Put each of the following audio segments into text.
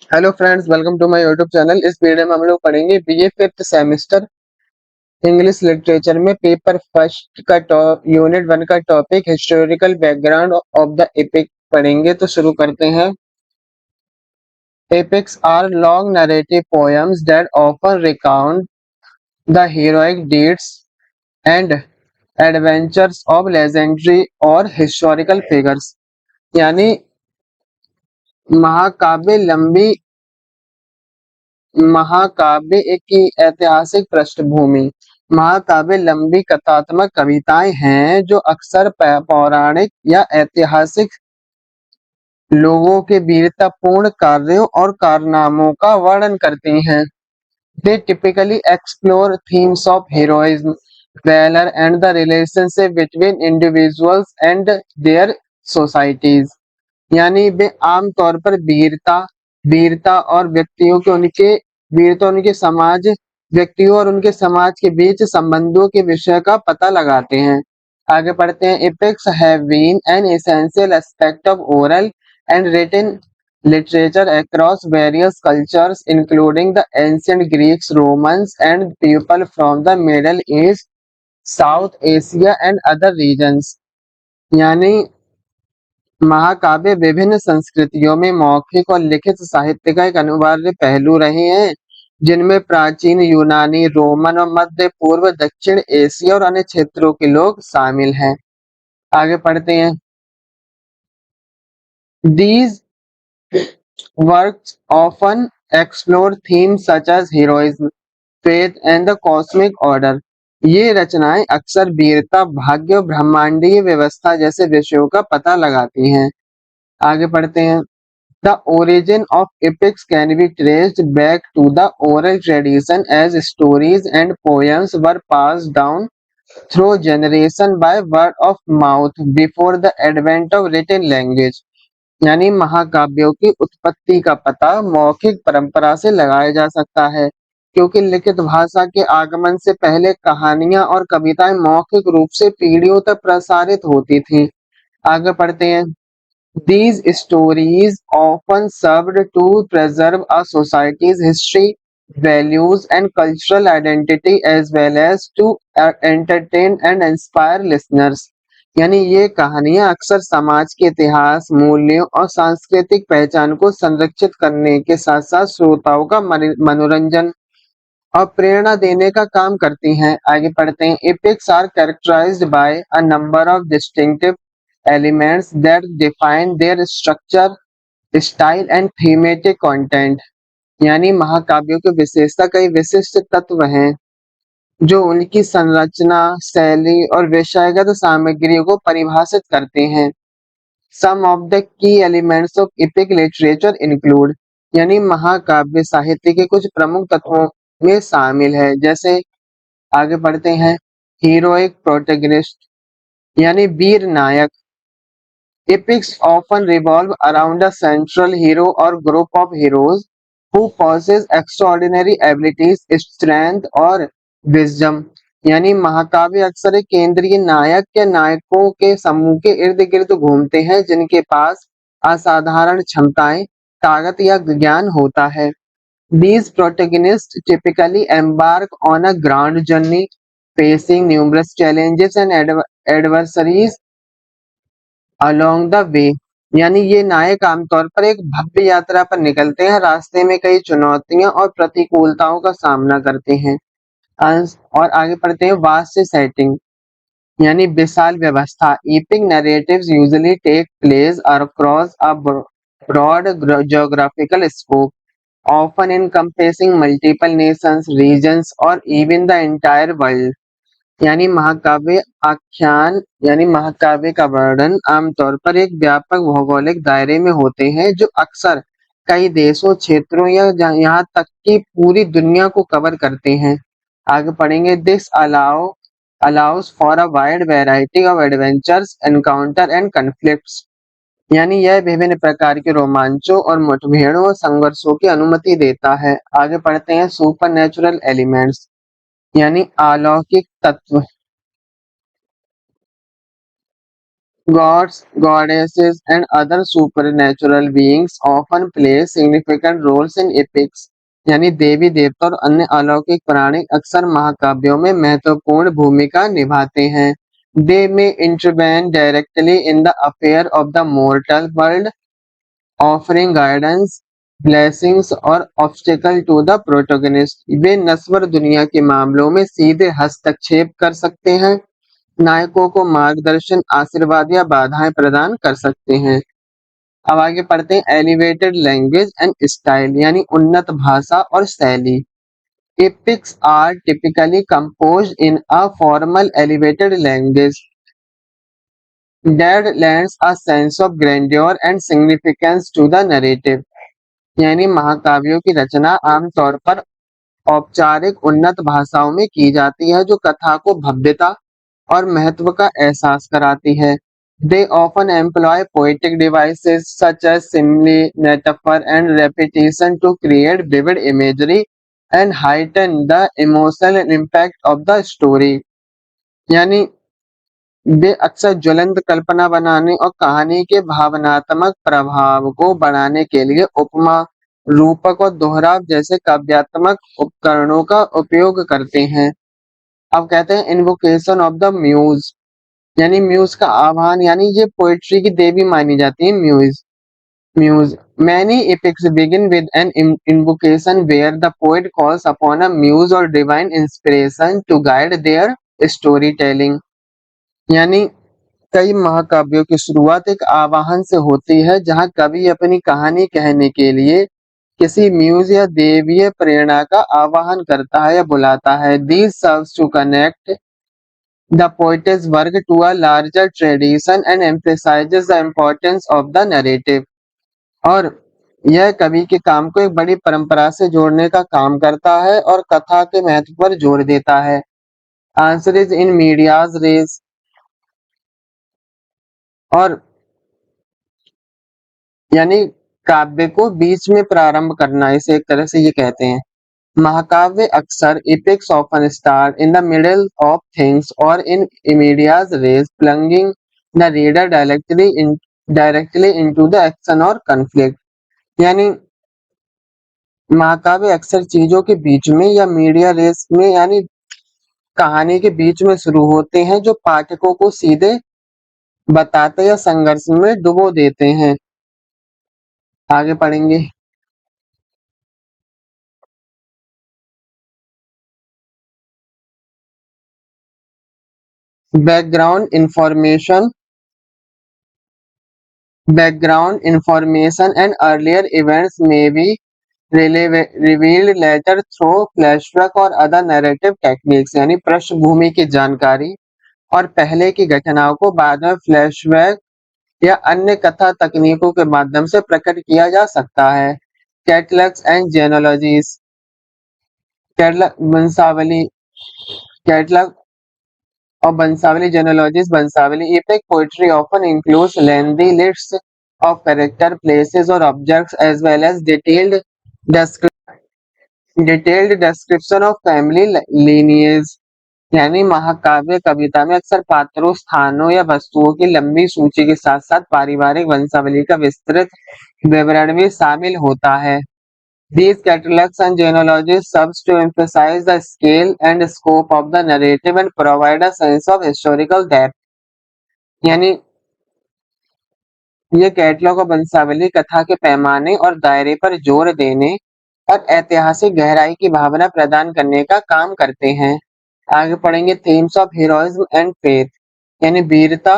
Hello friends, welcome to my YouTube channel. इस video में हम लोग पढ़ेंगे BA fifth semester English literature में पेपर फर्स्ट का यूनिट 1 का topic historical background of the epic पढ़ेंगे। तो शुरू करते हैं। Epics are long narrative poems that often recount the heroic deeds and adventures of legendary और हिस्टोरिकल फिगर्स। यानी महाकाव्य लंबी महाकाव्य एक की ऐतिहासिक पृष्ठभूमि। महाकाव्य लंबी कथात्मक कविताएं हैं जो अक्सर पौराणिक या ऐतिहासिक लोगों के वीरतापूर्ण कार्यों और कारनामों का वर्णन करती हैं। They typically explore themes of heroism, valor, and the relationship between individuals and their societies। यानी वे आमतौर पर वीरता और वीरता उनके समाज व्यक्तियों और उनके समाज के बीच संबंधों के विषय का पता लगाते हैं। आगे पढ़ते हैं। Epics have been an essential aspect of oral and written literature across various cultures including the ancient Greeks, Romans and people from the Middle East, South Asia and other regions। यानी महाकाव्य विभिन्न संस्कृतियों में मौखिक और लिखित साहित्य का एक अनिवार्य पहलू रहे हैं, जिनमें प्राचीन यूनानी, रोमन और मध्य पूर्व, दक्षिण एशिया और अन्य क्षेत्रों के लोग शामिल हैं। आगे पढ़ते हैं। These works often explore themes such as heroism, faith and the cosmic order। ये रचनाएं अक्सर वीरता, भाग्य और ब्रह्मांडीय व्यवस्था जैसे विषयों का पता लगाती हैं। आगे पढ़ते हैं। The origin of epics can be traced back to the oral tradition as stories and poems were passed down through generation by word of mouth before the advent of written language। यानी महाकाव्यों की उत्पत्ति का पता मौखिक परंपरा से लगाया जा सकता है, क्योंकि लिखित भाषा के आगमन से पहले कहानियां और कविताएं मौखिक रूप से पीढ़ियों तक प्रसारित होती थीं। आगे पढ़ते हैं। These stories often served to preserve a society's history, values, and cultural identity as well as to entertain and inspire listeners। यानी ये कहानियां अक्सर समाज के इतिहास, मूल्यों और सांस्कृतिक पहचान को संरक्षित करने के साथ साथ श्रोताओं का मनोरंजन और प्रेरणा देने का काम करती हैं। आगे पढ़ते हैं। Epics are characterised by a number of distinctive elements that define their structure, style and thematic content। यानी महाकाव्यों की विशेषता कई विशिष्ट तत्व हैं जो उनकी संरचना, शैली और विषयगत सामग्री को परिभाषित करते हैं। Some of the key elements of epic literature include। यानी महाकाव्य साहित्य के कुछ प्रमुख तत्वों में शामिल है, जैसे आगे पढ़ते हैं। हीरोइक प्रोटैगनिस्ट यानी वीर नायक। Epics often revolve around a central hero or group of heroes who possess extraordinary abilities, strength और wisdom। यानी महाकाव्य अक्सर एक केंद्रीय नायक या नायकों के समूह के इर्द गिर्द घूमते हैं जिनके पास असाधारण क्षमताएं, ताकत या ज्ञान होता है। These protagonists typically embark on a grand journey, facing numerous challenges and adversaries along the way। यानी ये नायक आमतौर पर एक भव्य यात्रा पर निकलते हैं, रास्ते में कई चुनौतियां और प्रतिकूलताओं का सामना करते हैं। और आगे पढ़ते हैं। वास्ट सेटिंग यानी विशाल व्यवस्था। Epic narratives usually take place across a broad geographical scope, often encompassing multiple nations, regions or even the entire world। यानी महाकाव्य का वर्णन आमतौर पर एक व्यापक भौगोलिक दायरे में होते हैं जो अक्सर कई देशों, क्षेत्रों या यहाँ तक कि पूरी दुनिया को कवर करते हैं। आगे पढ़ेंगे। This allow us for a wide variety of adventures, encounter and conflicts. यानी यह विभिन्न प्रकार के रोमांचों और मुठभेड़ों और संघर्षों की अनुमति देता है। आगे पढ़ते हैं। सुपर नेचुरल एलिमेंट्स यानी अलौकिक तत्व। Gods, goddesses, and other supernatural beings often play significant roles in epics. यानी देवी देवता और अन्य अलौकिक प्राणी अक्सर महाकाव्यों में महत्वपूर्ण भूमिका निभाते हैं. They may intervene directly in the affair of the mortal world, offering guidance, blessings और obstacle to the protagonist. वे नश्वर दुनिया के मामलों में सीधे हस्तक्षेप कर सकते हैं, नायकों को मार्गदर्शन, आशीर्वाद या बाधाएं प्रदान कर सकते हैं. अब आगे पढ़ते हैं एलिवेटेड लैंग्वेज एंड स्टाइल यानी उन्नत भाषा और शैली. Epics are typically composed in a formal elevated language that lends a sense of grandeur and significance to the narrative. यानी महाकाव्यों की रचना आमतौर पर औपचारिक उन्नत भाषाओं में की जाती है जो कथा को भव्यता और महत्व का एहसास कराती है. They often employ poetic devices such as simile, metaphor, and repetition to create vivid imagery and heighten the emotional impact of the story. यानी वे अक्सर ज्वलंत कल्पना बनाने और कहानी के भावनात्मक प्रभाव को बढ़ाने के लिए उपमा, रूपक और दोहराव जैसे काव्यात्मक उपकरणों का उपयोग करते हैं. अब कहते हैं इन्वोकेशन ऑफ द म्यूज यानी म्यूज का आह्वान यानी ये पोएट्री की देवी मानी जाती है muse. Muse Many epics begin with an invocation where the poet calls upon a muse or divine inspiration to guide their storytelling. यानी कई महाकाव्यों की शुरुआत एक आवाहन से होती है जहां कवि अपनी कहानी कहने के लिए किसी म्यूज या देवीय प्रेरणा का आवाहन करता है या बुलाता है. These serves to connect the poet's work to a larger tradition and emphasizes the importance of the narrative. और यह कवि के काम को एक बड़ी परंपरा से जोड़ने का काम करता है और कथा के महत्व पर जोर देता है. Answer is in medias res. और यानी काव्य को बीच में प्रारंभ करना, इसे एक तरह से ये कहते हैं. महाकाव्य अक्सर epics often start in the middle of things or in medias res, plunging the reader directly into the action or conflict. यानी महाकाव्य अक्सर चीजों के बीच में या मीडिया रेस में यानी कहानी के बीच में शुरू होते हैं जो पाठकों को सीधे बताते या संघर्ष में डुबो देते हैं. आगे पढ़ेंगे. Background information and earlier events may be revealed later through flashback or other narrative techniques. यानी पृष्ठभूमि की जानकारी और पहले की घटनाओं को बाद में फ्लैशबैक या अन्य कथा तकनीकों के माध्यम से प्रकट किया जा सकता है. Catalogs and genealogies. वंशावली कैटलॉग और वंशावली genealogies. वंशावली epic poetry often includes lengthy lists of character, places or objects as well as detailed description of family lineage. यानी महाकाव्य कविता में अक्सर पात्रों, स्थानों या वस्तुओं की लंबी सूची के साथ साथ पारिवारिक वंशावली का विस्तृत विवरण भी शामिल होता है. These catalogs and genealogies serves to emphasize the scale and scope of the narrative and provide a sense of historical depth. यानी ये कैटलॉग और वंशावली कथा के पैमाने और दायरे पर जोर देने और ऐतिहासिक गहराई की भावना प्रदान करने का काम करते हैं. आगे पढ़ेंगे themes of heroism and faith यानी वीरता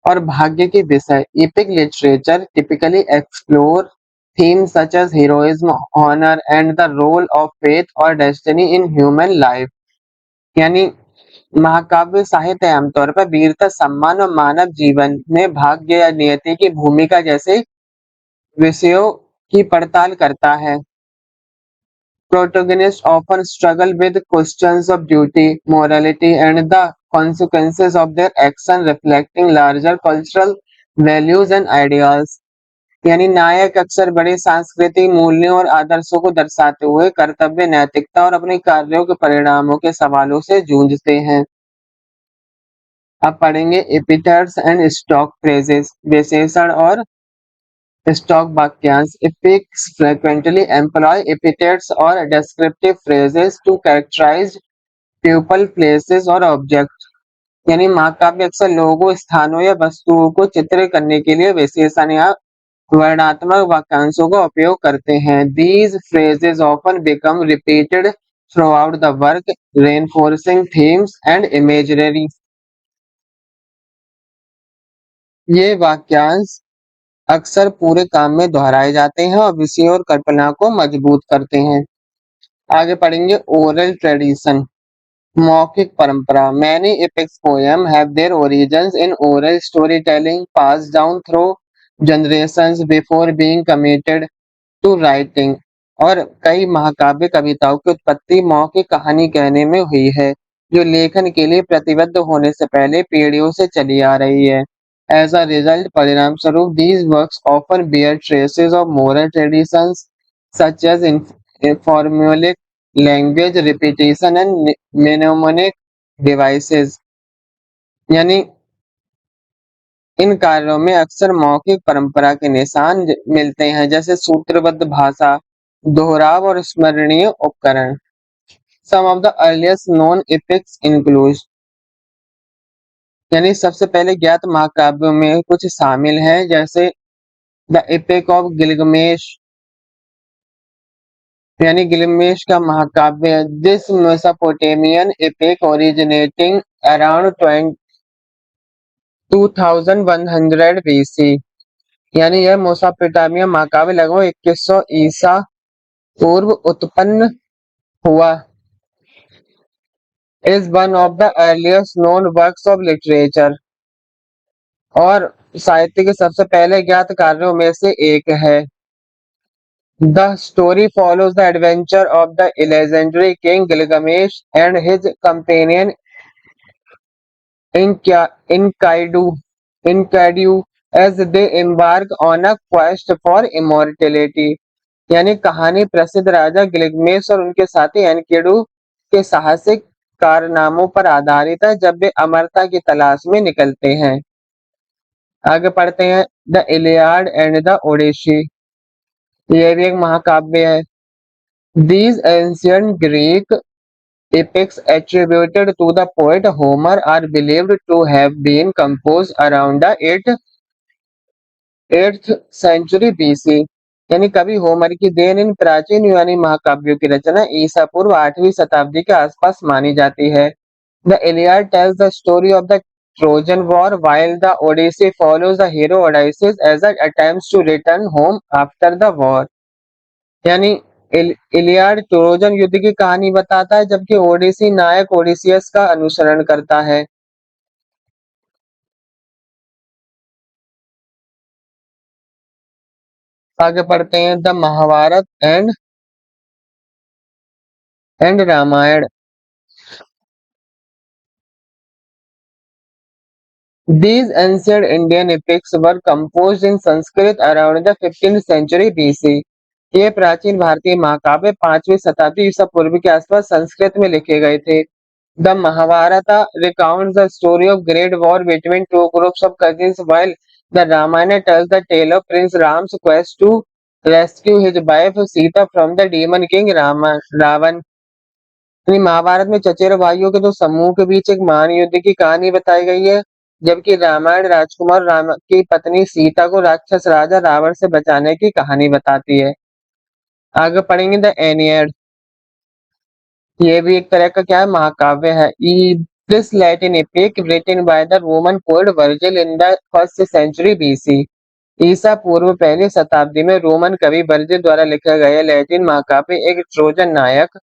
और भाग्य के विषय. Epic literature typically explore themes such as heroism, honor, and the role of faith or destiny in human life. यानी महाकाव्य साहित्य आमतौर पर वीरता, सम्मान और मानव जीवन में भाग्य या नियति की भूमिका जैसे विषयों की पड़ताल करता है. Protagonists often struggle with questions of duty, morality, and the consequences of their action, reflecting larger cultural values and ideals. यानी नायक अक्सर बड़े सांस्कृतिक मूल्यों और आदर्शों को दर्शाते हुए कर्तव्य, नैतिकता और अपने कार्यों के परिणामों के सवालों से जूझते हैं. अब पढ़ेंगे एपिथेट्स एंड स्टॉक फ्रेजेस, विशेषण और स्टॉक वाक्यांश। Epics frequently employ epithets or descriptive phrases to characterize people, places और objects। यानी महाकाव्य अक्सर लोगों, स्थानों या वस्तुओं को चित्रित करने के लिए विशेषण या वर्णनात्मक वाक्यांशों का उपयोग करते हैं। These phrases often become repeated throughout the work, reinforcing themes and imagery। ये वाक्यांश अक्सर पूरे काम में दोहराए जाते हैं और विषय और कल्पना को मजबूत करते हैं। आगे पढ़ेंगे ओरल ट्रेडिशन, मौखिक परंपरा। Many epic poems have their origins in oral storytelling passed down through generations before being committed to writing। और कई महाकाव्य कविताओं की उत्पत्ति मौखिक कहानी कहने में हुई है, जो लेखन के लिए प्रतिबद्ध होने से पहले पीढ़ियों से चली आ रही है। As a result, परिणाम स्वरूप these works often bear traces of moral traditions such as formulaic language, repetition and mnemonic devices। यानी इन कार्यों में अक्सर मौखिक परंपरा के निशान मिलते हैं, जैसे सूत्रबद्ध भाषा, दोहराव और स्मरणीय उपकरण। Some of the earliest known epics include, यानी सबसे पहले ज्ञात महाकाव्यों में कुछ शामिल हैं, जैसे द एपिक ऑफ गिलगमेश, यानी गिलगमेश का महाकाव्य। This Mesopotamian epic originating around 2100 BC, यानी यह मेसोपोटामिया महाकाव्य लगभग 2100 ईसा पूर्व उत्पन्न हुआ। Is one of the earliest known works of literature, और साहित्य के सबसे पहले ज्ञात कार्यों में से एक है। The story follows the adventure of the legendary king Gilgamesh and his companion Enkidu as they embark on a quest for immortality। यानी कहानी प्रसिद्ध राजा गिलगमेश और उनके साथी एनकेडू के साहसिक कारनामों पर आधारित है, जब वे अमरता की तलाश में निकलते हैं। आगे पढ़ते हैं the Iliad and the Odyssey, यह भी एक महाकाव्य है। These ancient Greek epics attributed to the poet Homer are believed to have been composed around the 8th century BC। यानी कवि होमर की देन इन प्राचीन यूनानी महाकाव्यों की रचना ईसा पूर्व 8वीं शताब्दी के आसपास मानी जाती है। The Iliad tells the story of the Trojan War, while the Odyssey follows the hero Odysseus as he attempts to return home after the war। यानी इलियाड ट्रोजन युद्ध की कहानी बताता है, जबकि ओडिसी नायक ओडिसियस का अनुसरण करता है। आगे पढ़ते हैं the Mahabharata and Ramayana. These ancient Indian epics were composed in Sanskrit around the 15th century BC। ये प्राचीन भारतीय महाकाव्य 5वीं शताब्दी ईसा पूर्व के आसपास संस्कृत में लिखे गए थे। The Mahabharata recounts the story of great war between two groups of cousins, while the Ramayana tells the tale of Prince Ram's quest to rescue his wife Sita from the demon king Ravan। Mahabharat में चचेरे भाइयों के दो समूह के बीच एक महान युद्ध की कहानी बताई गई है, जबकि रामायण राजकुमार राम की पत्नी सीता को राक्षस राजा रावण से बचाने की कहानी बताती है। आगे पढ़ेंगे द एनियड, ये भी एक तरह का क्या है, महाकाव्य है। This Latin epic written by the Roman poet Virgil in the 1st century BC। ईसा पूर्व पहली शताब्दी में रोमन कवि वर्जिल द्वारा लिखा गया लैटिन महाकाव्य एक ट्रोजन नायक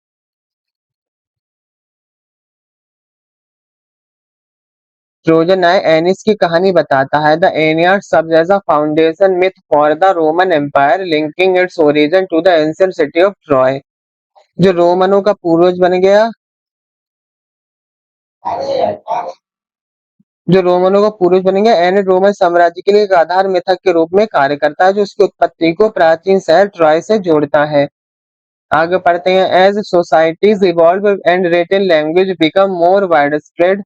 एनिस की कहानी बताता है। The Aeneid serves as a foundation myth for the Roman Empire, linking its origin to the ancient city of Troy. जो रोमनों का पूर्वज बन गया, जो रोमनों का पूर्वज बनेंगे, एनिड रोमन साम्राज्य के लिए एक आधार मिथक के रूप में कार्य करता है, जो उसकी उत्पत्ति को प्राचीन शहर ट्रॉय से जोड़ता है। आगे पढ़ते हैं as societies evolve and written language become more widespread,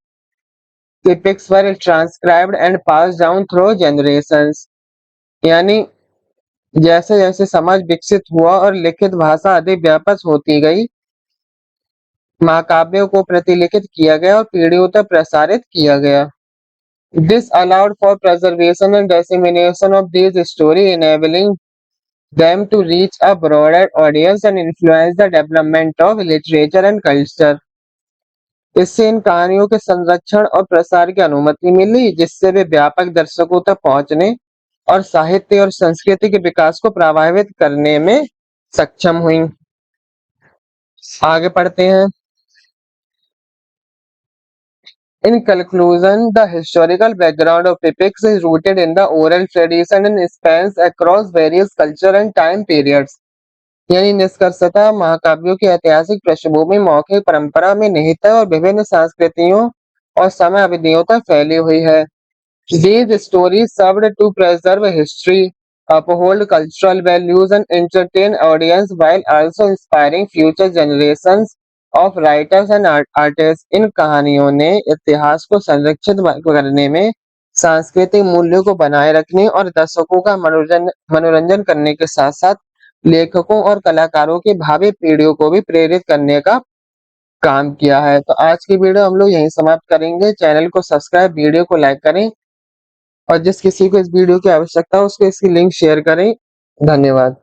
epics were transcribed and passed down through generations। यानी जैसे जैसे समाज विकसित हुआ और लिखित भाषा अधिक व्यापक होती गई, महाकाव्यों को प्रतिलिखित किया गया और पीढ़ियों तक प्रसारित किया गया। This allowed for preservation and dissemination of these stories, enabling them to reach a broader audience and influence the development of literature and culture। इससे इन कहानियों के संरक्षण और प्रसार की अनुमति मिली, जिससे वे व्यापक दर्शकों तक पहुंचने और साहित्य और संस्कृति के विकास को प्रभावित करने में सक्षम हुई। आगे पढ़ते हैं। In conclusion, the historical background of epics is rooted in the oral tradition and spans across various culture and time periods। यानी निष्कर्षतः महाकाव्यों की ऐतिहासिक पृष्ठभूमि मौखिक परंपरा में निहित है और विभिन्न संस्कृतियों और समय अवधियों तक फैली हुई है। These stories served to preserve history, uphold cultural values, and entertain audience while also inspiring future generations of writers and artists। इन कहानियों ने इतिहास को संरक्षित करने में, सांस्कृतिक मूल्यों को बनाए रखने और दर्शकों का मनोरंजन करने के साथ साथ लेखकों और कलाकारों की भावी पीढ़ियों को भी प्रेरित करने का काम किया है। तो आज की वीडियो हम लोग यहीं समाप्त करेंगे। चैनल को सब्सक्राइब, वीडियो को लाइक करें और जिस किसी को इस वीडियो की आवश्यकता हो उसको इसकी लिंक शेयर करें। धन्यवाद।